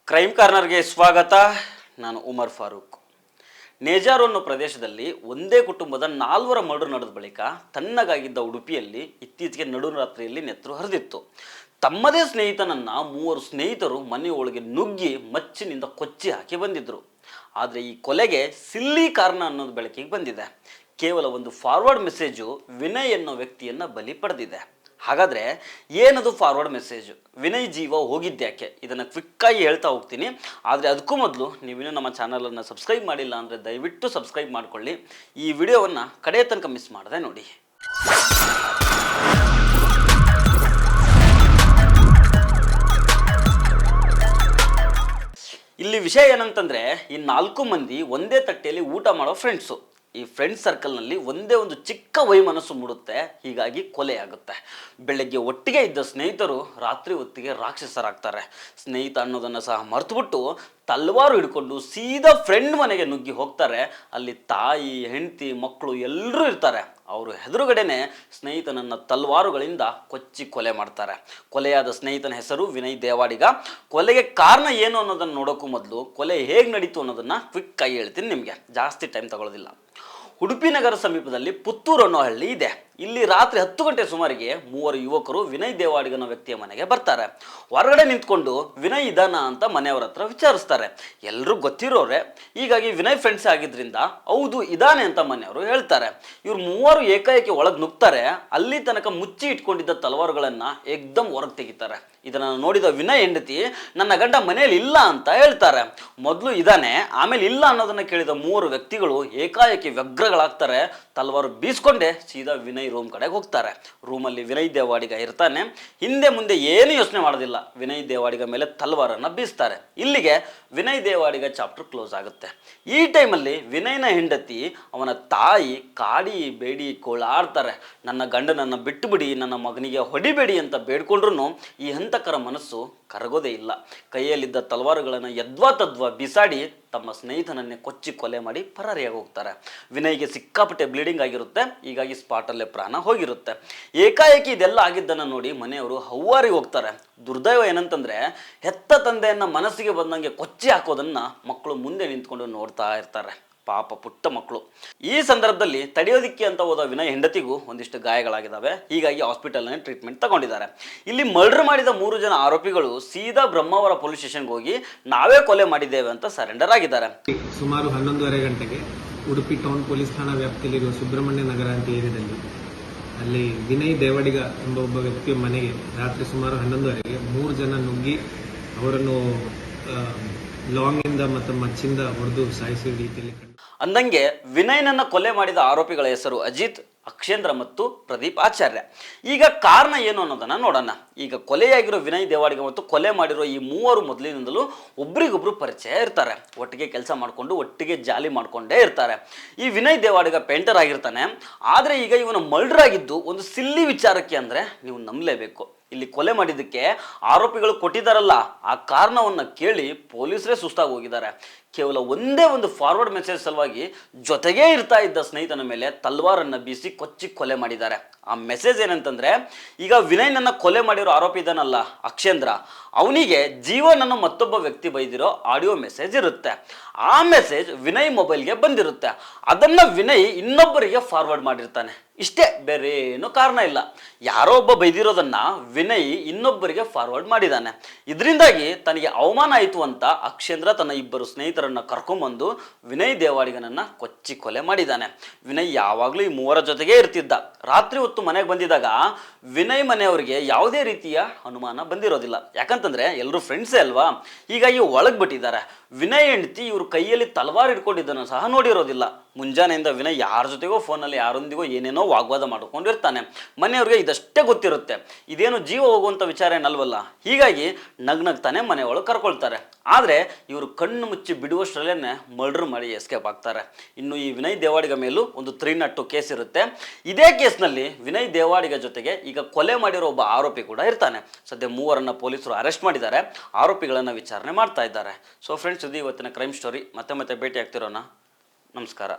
Crime ಕಾರ್ನರ್ಗೆ ಸ್ವಾಗತ. ನಾನು ಉಮರ್ ಫಾರೂಕ್. ನೇಜಾರು ಅನ್ನೋ ಪ್ರದೇಶದಲ್ಲಿ ಒಂದೇ ಕುಟುಂಬದ 4 ಮರ್ಡರ್ ನಡೆದ ಬಳಿಕ ತಣ್ಣಗಾಗಿದ್ದ ಉಡುಪಿಯಲ್ಲಿ ಇತ್ತೀಚೆಗೆ ನಡುರಾತ್ರಿಯಲ್ಲಿ ನೆತ್ತರು ಹರಿದಿತ್ತು. ತಮ್ಮದೇ ಸ್ನೇಹಿತನನ್ನ 3 ಸ್ನೇಹಿತರು ಮನೆಯೊಳಗೆ ನುಗ್ಗಿ ಮಚ್ಚಿನಿಂದ ಕೊಚ್ಚಿ ಹಾಕಿ ಬಂದಿದ್ರು. ಆದರೆ ಈ ಕೊಲೆಗೆ ಸಿಲ್ಲಿ ಕಾರಣ ಅನ್ನೋದು ಬೆಳಕಿಗೆ ಬಂದಿದೆ. ಕೇವಲ ಒಂದು ಫಾರ್ವರ್ಡ್ ಮೆಸೇಜು ವಿನಯ್ ಅನ್ನೋ ವ್ಯಕ್ತಿಯನ್ನ ಬಲಿ ಪಡೆದಿದೆ. ಹಾಗಾದರೆ ಏನದು ಫಾರ್ವರ್ಡ್ ಮೆಸೇಜ್? ವಿನಯ್ ಜೀವ ಹೋಗಿದ್ದ್ಯಾಕೆ? ಇದನ್ನು ಕ್ವಿಕ್ಕಾಗಿ ಹೇಳ್ತಾ ಹೋಗ್ತೀನಿ. ಆದರೆ ಅದಕ್ಕೂ ಮೊದಲು ನೀವಿನ್ನೂ ನಮ್ಮ ಚಾನಲನ್ನು ಸಬ್ಸ್ಕ್ರೈಬ್ ಮಾಡಿಲ್ಲ ಅಂದರೆ ದಯವಿಟ್ಟು ಸಬ್ಸ್ಕ್ರೈಬ್ ಮಾಡಿಕೊಳ್ಳಿ. ಈ ವಿಡಿಯೋವನ್ನು ಕಡೆಯ ತನಕ ಮಿಸ್ ಮಾಡದೆ ನೋಡಿ. ಇಲ್ಲಿ ವಿಷಯ ಏನಂತಂದರೆ, ಈ 4 ಮಂದಿ ಒಂದೇ ತಟ್ಟೆಯಲ್ಲಿ ಊಟ ಮಾಡೋ ಫ್ರೆಂಡ್ಸು. ಈ ಫ್ರೆಂಡ್ಸ್ ಸರ್ಕಲ್ನಲ್ಲಿ ಒಂದೇ ಒಂದು ಚಿಕ್ಕ ವೈಮನಸ್ಸು ಮೂಡುತ್ತೆ. ಹೀಗಾಗಿ ಕೊಲೆ ಆಗುತ್ತೆ. ಬೆಳಗ್ಗೆ ಒಟ್ಟಿಗೆ ಇದ್ದ ಸ್ನೇಹಿತರು ರಾತ್ರಿ ಹೊತ್ತಿಗೆ ರಾಕ್ಷಸರಾಗ್ತಾರೆ. ಸ್ನೇಹಿತ ಅನ್ನೋದನ್ನು ಸಹ ಮರೆತುಬಿಟ್ಟು ತಲ್ವಾರು ಹಿಡ್ಕೊಂಡು ಸೀದಾ ಫ್ರೆಂಡ್ ಮನೆಗೆ ನುಗ್ಗಿ ಹೋಗ್ತಾರೆ. ಅಲ್ಲಿ ತಾಯಿ, ಹೆಂಡತಿ, ಮಕ್ಕಳು ಎಲ್ಲರೂ ಇರ್ತಾರೆ. ಅವರು ಎದುರುಗಡೆನೆ ಸ್ನೇಹಿತನನ್ನು ತಲ್ವಾರುಗಳಿಂದ ಕೊಚ್ಚಿ ಕೊಲೆ ಮಾಡ್ತಾರೆ. ಕೊಲೆಯಾದ ಸ್ನೇಹಿತನ ಹೆಸರು ವಿನಯ್ ದೇವಾಡಿಗ. ಕೊಲೆಗೆ ಕಾರಣ ಏನು ಅನ್ನೋದನ್ನು ನೋಡೋಕ್ಕೂ ಮೊದಲು ಕೊಲೆ ಹೇಗೆ ನಡೀತು ಅನ್ನೋದನ್ನು ಕ್ವಿಕ್ಕಾಗಿ ಹೇಳ್ತೀನಿ ನಿಮಗೆ, ಜಾಸ್ತಿ ಟೈಮ್ ತಗೊಳ್ಳೋದಿಲ್ಲ. ಉಡುಪಿ ನಗರ ಸಮೀಪದಲ್ಲಿ ಪುತ್ತೂರು ಅನ್ನೋ ಹಳ್ಳಿ ಇದೆ. ಇಲ್ಲಿ ರಾತ್ರಿ 10 ಗಂಟೆ ಸುಮಾರಿಗೆ 3 ಯುವಕರು ವಿನಯ್ ದೇವಾಡಿಗನ ವ್ಯಕ್ತಿಯ ಮನೆಗೆ ಬರ್ತಾರೆ. ಹೊರಗಡೆ ನಿಂತ್ಕೊಂಡು ವಿನಯ್ ಇದಾನ ಅಂತ ಮನೆಯವರ ಹತ್ರ ವಿಚಾರಿಸ್ತಾರೆ. ಎಲ್ಲರೂ ಗೊತ್ತಿರೋರೆ, ಹೀಗಾಗಿ ವಿನಯ್ ಫ್ರೆಂಡ್ಸ್ ಆಗಿದ್ರಿಂದ ಹೌದು ಇದಾನೆ ಅಂತ ಮನೆಯವರು ಹೇಳ್ತಾರೆ. ಇವ್ರು 3 ಏಕಾಏಕಿ ಒಳಗೆ ನುಗ್ತಾರೆ. ಅಲ್ಲಿ ತನಕ ಮುಚ್ಚಿ ಇಟ್ಕೊಂಡಿದ್ದ ತಲವಾರುಗಳನ್ನು ಏಕ್ದಮ್ ಹೊರಗೆ ತೆಗಿತಾರೆ. ಇದನ್ನು ನೋಡಿದ ವಿನಯ್ ಹೆಂಡತಿ ನನ್ನ ಗಂಡ ಮನೆಯಲ್ಲಿ ಇಲ್ಲ ಅಂತ ಹೇಳ್ತಾರೆ. ಮೊದಲು ಇದಾನೆ, ಆಮೇಲೆ ಇಲ್ಲ ಅನ್ನೋದನ್ನು ಕೇಳಿದ 3 ವ್ಯಕ್ತಿಗಳು ಏಕಾಏಕಿ ವ್ಯಗ್ರಗಳಾಗ್ತಾರೆ. ತಲವಾರು ಬೀಸ್ಕೊಂಡೆ ಸೀದಾ ವಿನಯ್ ರೂಮ್ ಕಡೆಗೆ ಹೋಗ್ತಾರೆ. ರೂಮಲ್ಲಿ ವಿನಯ್ ದೇವಾಡಿಗ ಇರ್ತಾನೆ. ಹಿಂದೆ ಮುಂದೆ ಏನು ಯೋಚನೆ ಮಾಡೋದಿಲ್ಲ, ವಿನಯ್ ದೇವಾಡಿಗ ಮೇಲೆ ತಲ್ವಾರನ್ನು ಬೀಸ್ತಾರೆ. ಇಲ್ಲಿಗೆ ವಿನಯ್ ದೇವಾಡಿಗ ಚಾಪ್ಟರ್ ಕ್ಲೋಸ್ ಆಗುತ್ತೆ. ಈ ಟೈಮಲ್ಲಿ ವಿನಯ್ನ ಹೆಂಡತಿ ಅವನ ತಾಯಿ ಕಾಡಿ ಬೇಡಿ ಗೋಳಾಡ್ತಾರೆ. ನನ್ನ ಗಂಡನನ್ನು ಬಿಟ್ಟು ಬಿಡಿ, ನನ್ನ ಮಗನಿಗೆ ಹೊಡಿಬೇಡಿ ಅಂತ ಬೇಡ್ಕೊಂಡ್ರು ಈ ಹಂತಕರ ಮನಸ್ಸು ಕರಗೋದೇ ಇಲ್ಲ. ಕೈಯಲ್ಲಿದ್ದ ತಲವಾರುಗಳನ್ನು ಯದ್ವಾ ತದ್ವಾ ಬಿಸಾಡಿ ತಮ್ಮ ಸ್ನೇಹಿತನನ್ನೇ ಕೊಚ್ಚಿ ಕೊಲೆ ಮಾಡಿ ಪರಾರಿಯಾಗಿ ಹೋಗ್ತಾರೆ. ವಿನಯ್ಗೆ ಸಿಕ್ಕಾಪಟ್ಟೆ ಬ್ಲೀಡಿಂಗ್ ಆಗಿರುತ್ತೆ. ಹೀಗಾಗಿ ಸ್ಪಾಟಲ್ಲೇ ಪ್ರಾಣ ಹೋಗಿರುತ್ತೆ. ಏಕಾಏಕಿ ಇದೆಲ್ಲ ಆಗಿದ್ದನ್ನು ನೋಡಿ ಮನೆಯವರು ಹವ್ವಾರಿಗೆ ಹೋಗ್ತಾರೆ. ದುರ್ದೈವ ಏನಂತಂದರೆ, ಹೆತ್ತ ತಂದೆಯನ್ನು ಮನಸ್ಸಿಗೆ ಬಂದಂಗೆ ಕೊಚ್ಚಿ ಹಾಕೋದನ್ನು ಮಕ್ಕಳು ಮುಂದೆ ನಿಂತ್ಕೊಂಡು ನೋಡ್ತಾ ಇರ್ತಾರೆ. ಪಾಪ ಪುಟ್ಟ ಮಕ್ಕಳು. ಈ ಸಂದರ್ಭದಲ್ಲಿ ತಡೆಯೋದಿಕ್ಕೆ ಅಂತ ಹೋದ ವಿನಯ್ ಹೆಂಡತಿಗೂ ಒಂದಿಷ್ಟು ಗಾಯಗಳಾಗಿದ್ದಾವೆ. ಹೀಗಾಗಿ ಹಾಸ್ಪಿಟಲ್ನಲ್ಲಿ ಟ್ರೀಟ್ಮೆಂಟ್ ತಗೊಂಡಿದ್ದಾರೆ. ಇಲ್ಲಿ ಮರ್ಡರ್ ಮಾಡಿದ 3 ಜನ ಆರೋಪಿಗಳು ಸೀದಾ ಬ್ರಹ್ಮಾವರ ಪೊಲೀಸ್ ಸ್ಟೇಷನ್ಗೆ ಹೋಗಿ ನಾವೇ ಕೊಲೆ ಮಾಡಿದ್ದೇವೆ ಅಂತ ಸರೆಂಡರ್ ಆಗಿದ್ದಾರೆ. ಸುಮಾರು 11:30 ಗಂಟೆಗೆ ಉಡುಪಿ ಟೌನ್ ಪೊಲೀಸ್ ಠಾಣಾ ವ್ಯಾಪ್ತಿಯಲ್ಲಿರುವ ಸುಬ್ರಹ್ಮಣ್ಯ ನಗರ ಅಂತ ಏರಿಯಾದಲ್ಲಿ ಅಲ್ಲಿ ವಿನಯ್ ದೇವಾಡಿಗ ಎಂಬ ಒಬ್ಬ ವ್ಯಕ್ತಿಯ ಮನೆಗೆ ರಾತ್ರಿ ಸುಮಾರು 11:30ಗೆ 3 ಜನ ನುಗ್ಗಿ ಅವರನ್ನು ಲಾಂಗ್ ಇಂದ ಮತ್ತು ಮಚ್ಚಿಂದ ಹೊಡೆದು ಸಾಯಿಸಿದ ರೀತಿಯಲ್ಲಿ ಅಂದಂಗೆ ವಿನಯ್ನನ್ನ ಕೊಲೆ ಮಾಡಿದ ಆರೋಪಿಗಳ ಹೆಸರು ಅಜಿತ್, ಅಕ್ಷೇಂದ್ರ ಮತ್ತು ಪ್ರದೀಪ್ ಆಚಾರ್ಯ. ಈಗ ಕಾರಣ ಏನು ಅನ್ನೋದನ್ನ ನೋಡೋಣ. ಈಗ ಕೊಲೆಯಾಗಿರೋ ವಿನಯ್ ದೇವಾಡಿಗ ಮತ್ತು ಕೊಲೆ ಮಾಡಿರೋ ಈ 3 ಮೊದಲಿನಿಂದಲೂ ಒಬ್ರಿಗೊಬ್ರು ಪರಿಚಯ ಇರ್ತಾರೆ. ಒಟ್ಟಿಗೆ ಕೆಲಸ ಮಾಡಿಕೊಂಡು ಒಟ್ಟಿಗೆ ಜಾಲಿ ಮಾಡ್ಕೊಂಡೇ ಇರ್ತಾರೆ. ಈ ವಿನಯ್ ದೇವಾಡಿಗ ಪೇಂಟರ್ ಆಗಿರ್ತಾನೆ. ಆದರೆ ಈಗ ಇವನ ಮರ್ಡರ್ ಆಗಿದ್ದು ಒಂದು ಸಿಲ್ಲಿ ವಿಚಾರಕ್ಕೆ ಅಂದರೆ ನೀವು ನಂಬಲೇಬೇಕು. ಇಲ್ಲಿ ಕೊಲೆ ಮಾಡಿದ್ದಕ್ಕೆ ಆರೋಪಿಗಳು ಕೊಟ್ಟಿದ್ದಾರಲ್ಲ, ಆ ಕಾರಣವನ್ನು ಕೇಳಿ ಪೊಲೀಸರೇ ಸುಸ್ತಾಗಿ ಹೋಗಿದ್ದಾರೆ. ಕೇವಲ ಒಂದೇ ಒಂದು ಫಾರ್ವರ್ಡ್ ಮೆಸೇಜ್ ಸಲುವಾಗಿ ಜೊತೆಗೇ ಇರ್ತಾ ಇದ್ದ ಸ್ನೇಹಿತನ ಮೇಲೆ ತಲ್ವಾರನ್ನು ಬೀಸಿ ಕೊಚ್ಚಿ ಕೊಲೆ ಮಾಡಿದ್ದಾರೆ. ಆ ಮೆಸೇಜ್ ಏನಂತಂದರೆ, ಈಗ ವಿನಯ್ನನ್ನು ಕೊಲೆ ಮಾಡಿರೋ ಆರೋಪಿ ಇದ್ದಾನಲ್ಲ ಅಕ್ಷೇಂದ್ರ, ಅವನಿಗೆ ಜೀವನನ್ನು ಮತ್ತೊಬ್ಬ ವ್ಯಕ್ತಿ ಬೈದಿರೋ ಆಡಿಯೋ ಮೆಸೇಜ್ ಇರುತ್ತೆ. ಆ ಮೆಸೇಜ್ ವಿನಯ್ ಮೊಬೈಲ್ಗೆ ಬಂದಿರುತ್ತೆ. ಅದನ್ನು ವಿನಯ್ ಇನ್ನೊಬ್ಬರಿಗೆ ಫಾರ್ವರ್ಡ್ ಮಾಡಿರ್ತಾನೆ. ಇಷ್ಟೇ, ಬೇರೆ ಏನೂ ಕಾರಣ ಇಲ್ಲ. ಯಾರೋ ಒಬ್ಬ ಬೈದಿರೋದನ್ನು ವಿನಯ್ ಇನ್ನೊಬ್ಬರಿಗೆ ಫಾರ್ವರ್ಡ್ ಮಾಡಿದ್ದಾನೆ. ಇದರಿಂದಾಗಿ ತನಗೆ ಅವಮಾನ ಆಯಿತು ಅಂತ ಅಕ್ಷೇಂದ್ರ ತನ್ನ 2 ಸ್ನೇಹಿತರನ್ನು ಕರ್ಕೊಂಬಂದು ವಿನಯ್ ದೇವಾಡಿಗನನ್ನು ಕೊಚ್ಚಿ ಕೊಲೆ ಮಾಡಿದ್ದಾನೆ. ವಿನಯ್ ಯಾವಾಗಲೂ ಈ 3 ಜೊತೆಗೇ ಇರ್ತಿದ್ದ. ರಾತ್ರಿ ಹೊತ್ತು ಮನೆಗೆ ಬಂದಿದ್ದಾಗ ವಿನಯ್ ಮನೆಯವರಿಗೆ ಯಾವುದೇ ರೀತಿಯ ಅನುಮಾನ ಬಂದಿರೋದಿಲ್ಲ. ಯಾಕಂತಂದರೆ ಎಲ್ಲರೂ ಫ್ರೆಂಡ್ಸೇ ಅಲ್ವಾ. ಹೀಗಾಗಿ ಒಳಗೆ ಬಿಟ್ಟಿದ್ದಾರೆ. ವಿನಯ್ ಹೆಂಡತಿ ಇವರು ಕೈಯಲ್ಲಿ ತಲವಾರು ಹಿಡ್ಕೊಂಡಿದ್ದನ್ನು ಸಹ ನೋಡಿರೋದಿಲ್ಲ. ಮುಂಜಾನೆಯಿಂದ ವಿನಯ್ ಯಾರ ಜೊತೆಗೋ ಫೋನಲ್ಲಿ ಯಾರೊಂದಿಗೋ ಏನೇನೋ ವಾಗ್ವಾದ ಮಾಡಿಕೊಂಡಿರ್ತಾನೆ. ಮನೆಯವ್ರಿಗೆ ಇದಷ್ಟೇ ಗೊತ್ತಿರುತ್ತೆ. ಇದೇನು ಜೀವ ಹೋಗುವಂಥ ವಿಚಾರ ಏನಲ್ವಲ್ಲ. ಹೀಗಾಗಿ ನಗ್ನಗ್ತಾನೆ ಮನೆಯೊಳಗೆ ಕರ್ಕೊಳ್ತಾರೆ. ಆದರೆ ಇವರು ಕಣ್ಣು ಮುಚ್ಚಿ ಬಿಡುವಷ್ಟರಲ್ಲೇ ಮರ್ಡರ್ ಮಾಡಿ ಎಸ್ಕೇಪ್ ಆಗ್ತಾರೆ. ಇನ್ನು ಈ ವಿನಯ್ ದೇವಾಡಿಗ ಮೇಲೂ ಒಂದು 302 ಕೇಸ್ ಇರುತ್ತೆ. ಇದೇ ಕೇಸ್ನಲ್ಲಿ ವಿನಯ್ ದೇವಾಡಿಗ ಜೊತೆಗೆ ಈಗ ಕೊಲೆ ಮಾಡಿರೋ ಒಬ್ಬ ಆರೋಪಿ ಕೂಡ ಇರ್ತಾನೆ. ಸದ್ಯ 3ರನ್ನು ಪೊಲೀಸರು ಅರೆಸ್ಟ್ ಮಾಡಿದ್ದಾರೆ. ಆರೋಪಿಗಳನ್ನು ವಿಚಾರಣೆ ಮಾಡ್ತಾ ಇದ್ದಾರೆ. ಸೊ ಫ್ರೆಂಡ್ಸ್, ಇದು ಇವತ್ತಿನ ಕ್ರೈಮ್ ಸ್ಟೋರಿ. ಮತ್ತೆ ಭೇಟಿ ಆಗ್ತಿರೋಣ. ನಮಸ್ಕಾರ.